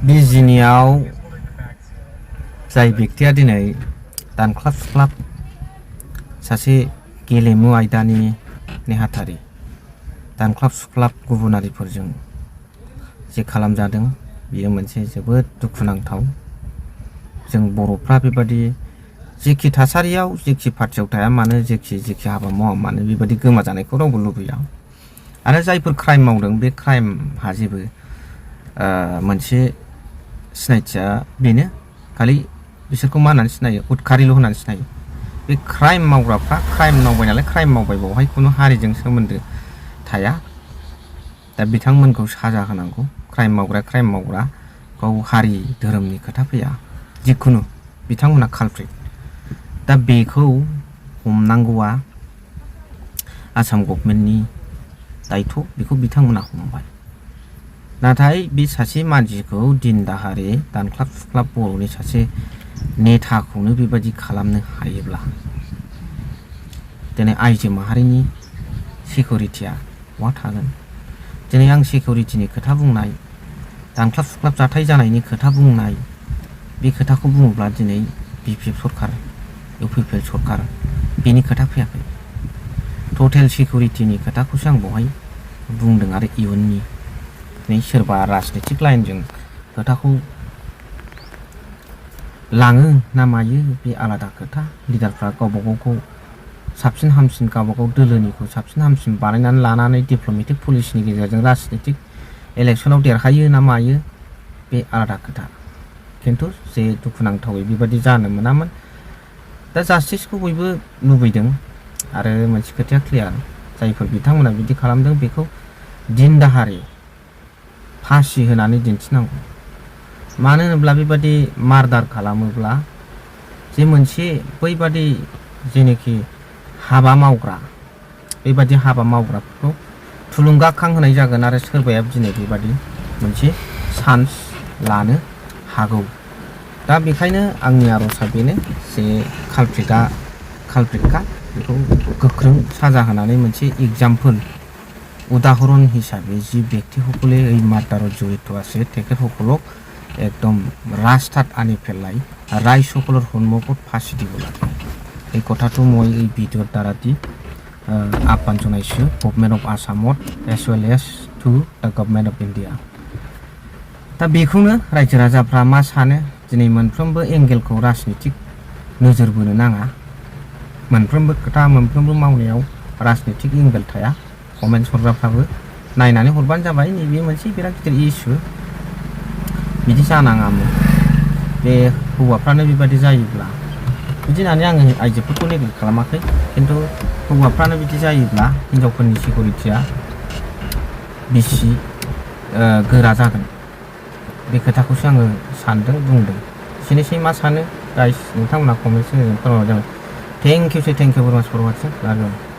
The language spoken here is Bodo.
बिजिनियाव जाय बेक्तिया दिनै दानख्लाब सुख्लाब सासे गेलेमु आयदानि नेहाथारि दानख्लाब सुख्लाब गुबुनारिफोरजों जे खालामजादों बियो मोनसे जोबोद दुखुनांथाव। जों बर'फ्रा बेबादि जेखि थासारियाव जेखि पार्टियाव थाया मानो जेखि हाबा मावा मानो बेबादि गोमाजानायखौ रावबो लुबैया। आरो जायफोर क्राइम मावदों बे क्राइमहा जेबो मोनसे सिनायथिया बेनो खालि बिसोरखौ मा होननानै सिनायो उदखारिल' होननानै सिनायो। बे क्राइम मावग्राफ्रा क्राइम मावबाय नालाय क्राइम मावबाय बावहाय खुनु हारिजों सोमोन्दो थाया। दा बिथांमोनखौ साजा होनांगौ। क्राइम मावग्रा गाव हारि धोरोमनि खोथा फैया जिखुनु बिथांमोना कालप्रिट। दा बेखौ हमनांगौआ आसाम गभर्नमेन्टनि दायथ' बेखौ बिथांमोना हमबाय। नाथाय बे सासे मानसिखौ दिन दाहारे दानख्लाब सुख्लाब बर'नि सासे नेताखौनो बेबायदि खालामनो हायोब्ला दिनै आइजो माहारिनि सिकिउरिटिया बहा थागोन? दिनै आं सिकिउरिटिनि खोथा बुंनाय दानख्लाब सुख्लाब जाथाय जानायनि खोथा बुंनाय बे खोथाखौ बुङोब्ला दिनै बिपिएफ सरकार इउपिपिएल सरकार बेनि खोथा फैयाखै। टटेल सिकिउरिटिनि खोथाखौसो आं बेवहाय बुंदों आरो इयुननि दिनै सोरबा राजनितिक लाइनजों खोथाखौ लाङो ना मायो बे आलादा खोथा। लिडारफ्रा गावबा गावखौ साबसिन हामसिन गावबागाव दोलोनिखौ साबसिन हामसिन बानायनानै लानानै डिप्ल'मेटिक पलिसिनि गेजेरजों राजनितिक इलेक्सनाव देरहायो ना मायो बे आलादा खोथा। खिन्थु जे दुखुनांथावै बेबादि जानो मोनामोन। दा जास्टिसखौ बयबो लुबैदों आरो मोनसे खोथाया क्लियार जायफोर बिथांमोना बिदि खालामदों बेखौ दिन दाहारे फासि होनानै दिन्थिनांगौ। मानो होनोब्ला बेबादि मार्डार खालामोब्ला जे मोनसे बैबादि जेनोखि हाबा मावग्रा बेबादि हाबा मावग्राफोरखौ थुलुंगाखां होनाय जागोन आरो सोरबाया दिनै बेबादि मोनसे चान्स लानो हागौ। दा बेखायनो आंनि आर'जआ बेनो जे कालप्रिटखा बेखौ गोख्रों साजा होनानै मोनसे एग्जाम्पल উদাহরণ হিসাবে যে ব্যক্তিসকলে এই মাৰ্ডাৰত জড়িত আছে তেখেতসকলক একদম ৰাস্তাত আনি পেলাই ৰাইজসকলৰ সন্মুখত ফাঁচি দিব লাগে। এই কথাটো মই এই ভিডিঅ'ৰ দ্বাৰা দি আহ্বান জনাইছোঁ গভৰ্নমেণ্ট অফ আসামত এজ वेल एज टू द गभर्नमेन्ट अफ इन्डिया। दा बेखौनो रायजो राजाफ्रा मा सानो दिनै मोनफ्रोमबो एंगेलखौ राजनितिक नोजोर बोनो नाङा। मोनफ्रोमबो खोथा मोनफ्रोमबो मावनायाव राजनितिक एंगेल थाया। कमेन्ट हरग्राफ्राबो नायनानै हरबानो जाबाय नैबे मोनसे बिराद गिदिर इस्यु बिदि जानाङामोन। बे हौवाफ्रानो बेबादि जायोब्ला बिदि होननानै आङो आइजोफोरखौ नेग्लेक्ट खालामाखै खिन्थु हौवाफ्रानो बिदि जायोब्ला हिनजावफोरनि सिकिउरिटिया बेसि गोरा जागोन बे खोथाखौसो आङो सानदों बुंदों। एसेनोसै मा सानो गाइस नोंथांमोना कमेन्ट सेक्सनजों फोरमायबानो जाबाय। थेंक इउ भेरि माच फर वाचिं।